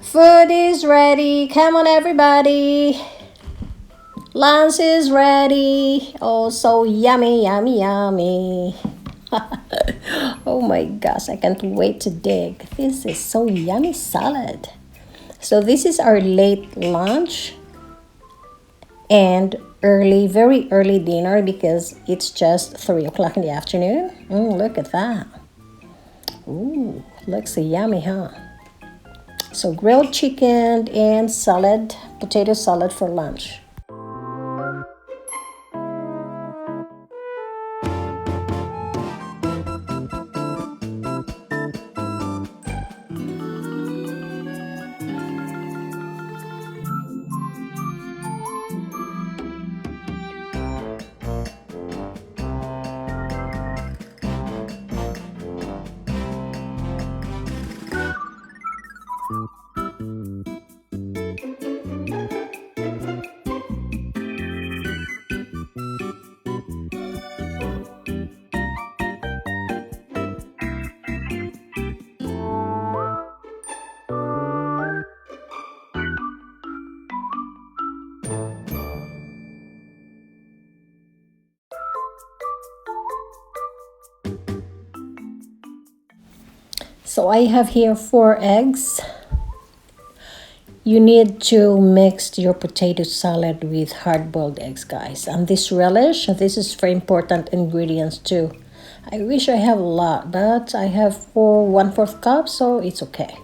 Food is ready. Come on, everybody. Lunch is ready. Oh, so yummy, yummy, yummy. Oh my gosh, I can't wait to dig. This is so yummy salad. So this is our late lunch and very early dinner because it's just 3 o'clock in the afternoon. Look at that. Ooh, looks yummy, huh? So grilled chicken and salad, potato salad for lunch. So I have here 4 eggs. You need to mix your potato salad with hard-boiled eggs, guys. And this relish, this is very important ingredients too. I wish I have a lot, but I have 1/4 cup, so it's okay.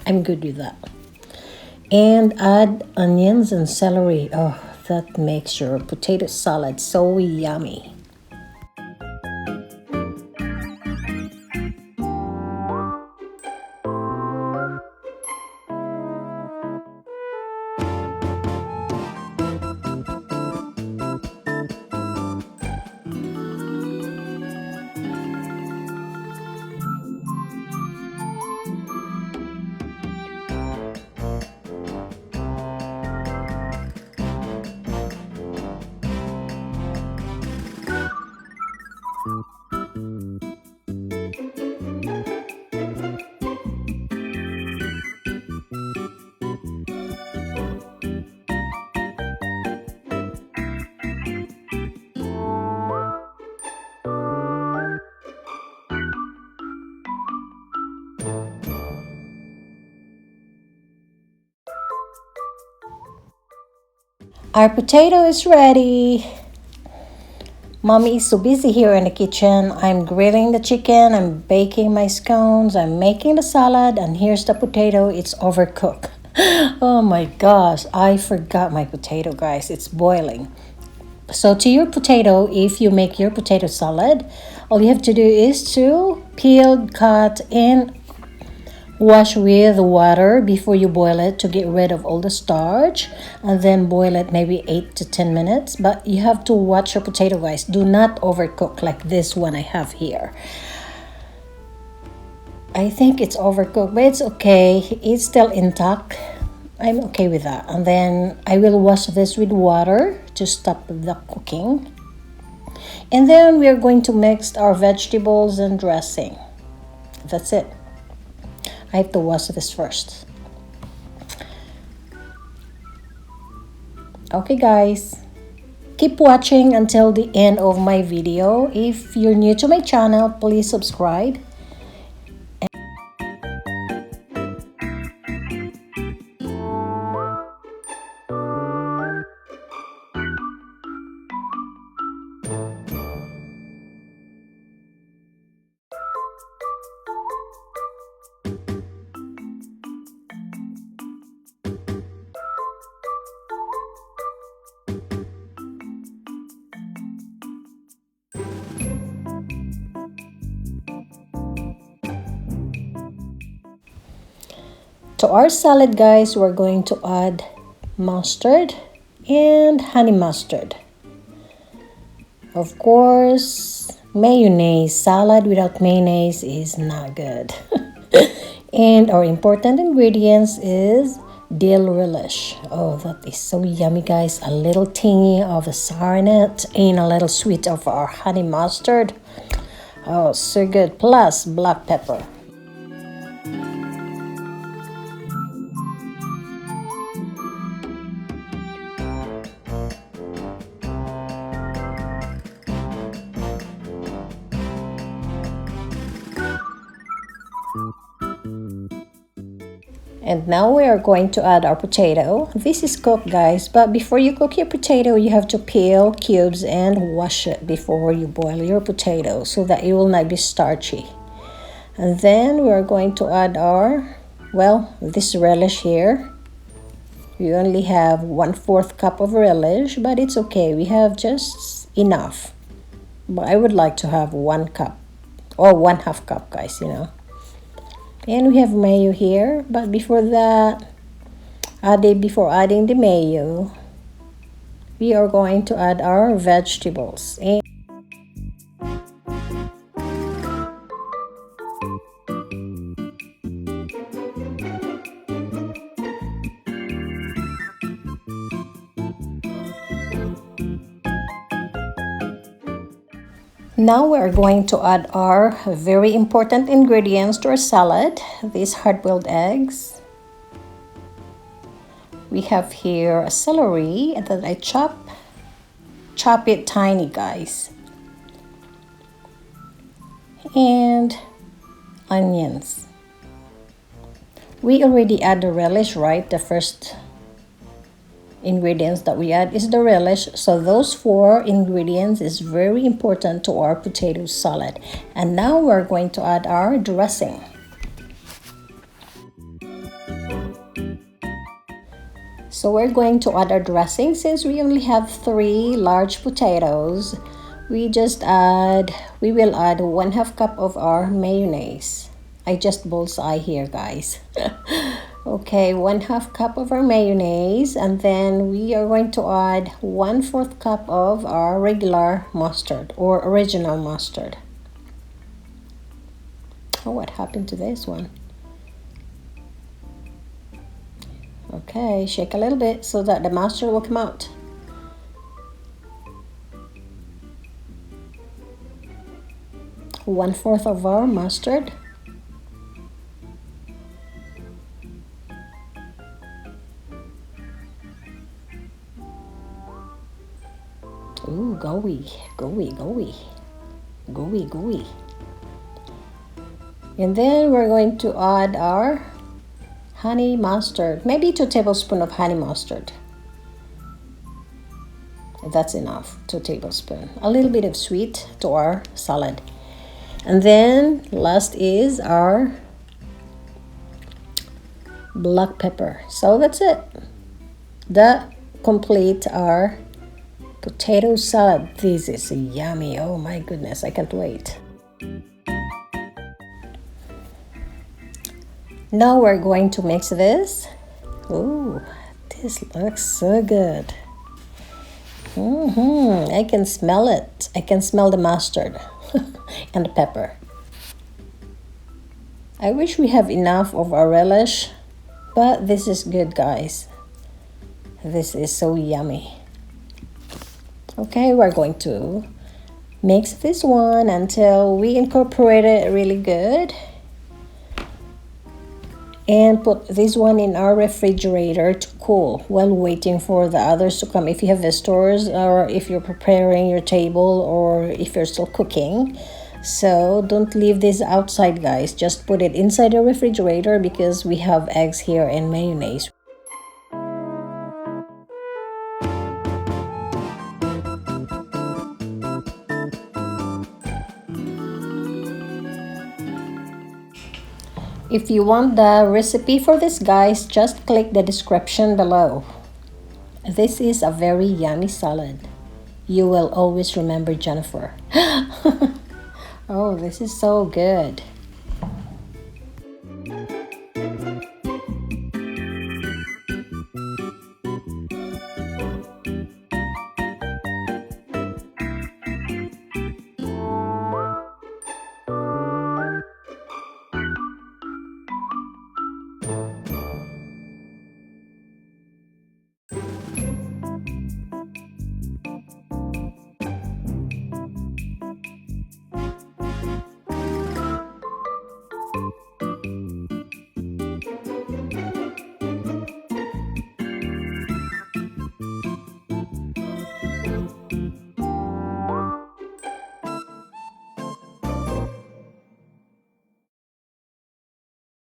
I'm good with that. And add onions and celery. Oh, that makes your potato salad so yummy. Our potato is ready. Mommy is so busy here in the kitchen. I'm grilling the chicken, I'm baking my scones, I'm making the salad, and here's the potato. It's overcooked. Oh my gosh, I forgot my potato, guys. It's boiling. So to your potato, if you make your potato salad, all you have to do is to peel, cut, and wash with water before you boil it to get rid of all the starch, and then boil it maybe 8 to 10 minutes. But you have to watch your potato, guys. Do not overcook like this one I have here. I think it's overcooked, but it's okay. It's still intact. I'm okay with that. And then I will wash this with water to stop the cooking. And then we are going to mix our vegetables and dressing. That's it. I have to wash this first. Okay, guys. Keep watching until the end of my video. If you're new to my channel, please subscribe. To our salad, guys, we're going to add mustard and honey mustard. Of course, mayonnaise. Salad without mayonnaise is not good. And our important ingredients is dill relish. Oh, that is so yummy, guys. A little tingy of the sour in it and a little sweet of our honey mustard. Oh, so good. Plus black pepper. And now we are going to add our potato. This is cooked, guys, but before you cook your potato, you have to peel cubes and wash it before you boil your potato so that it will not be starchy. And then we're going to add our, well, this relish here. We only have 1/4 cup of relish, but it's okay. We have just enough. But I would like to have 1 cup or 1/2 cup, guys, you know. And we have mayo here, but before that, before adding the mayo, we are going to add our vegetables. And now we are going to add our very important ingredients to our salad, these hard-boiled eggs. We have here a celery that I chop it tiny, guys. And onions. We already add the relish, right? The first ingredients that we add is the relish, so those 4 ingredients is very important to our potato salad. And now we're going to add our dressing. So we're going to add our dressing. Since we only have 3 large potatoes, we will add 1/2 cup of our mayonnaise. I just bullseye here, guys. Okay, 1/2 cup of our mayonnaise, and then we are going to add 1/4 cup of our regular mustard or original mustard. Oh, what happened to this one? Okay, shake a little bit so that the mustard will come out. One-fourth of our mustard. Ooh, gooey. And then we're going to add our honey mustard, maybe 2 tablespoons of honey mustard. That's enough, 2 tablespoons. A little bit of sweet to our salad. And then last is our black pepper. So that's it. That complete our potato salad. This is yummy. Oh my goodness, I can't wait. Now we're going to mix this. Ooh, this looks so good. I can smell it. I can smell the mustard and the pepper. I wish we have enough of our relish, but this is good, guys. This is so yummy. Okay, we're going to mix this one until we incorporate it really good. And put this one in our refrigerator to cool while waiting for the others to come. If you have visitors, or if you're preparing your table, or if you're still cooking. So don't leave this outside, guys. Just put it inside the refrigerator because we have eggs here and mayonnaise. If you want the recipe for this, guys, just click the description below. This is a very yummy salad. You will always remember Jennifer. Oh, this is so good.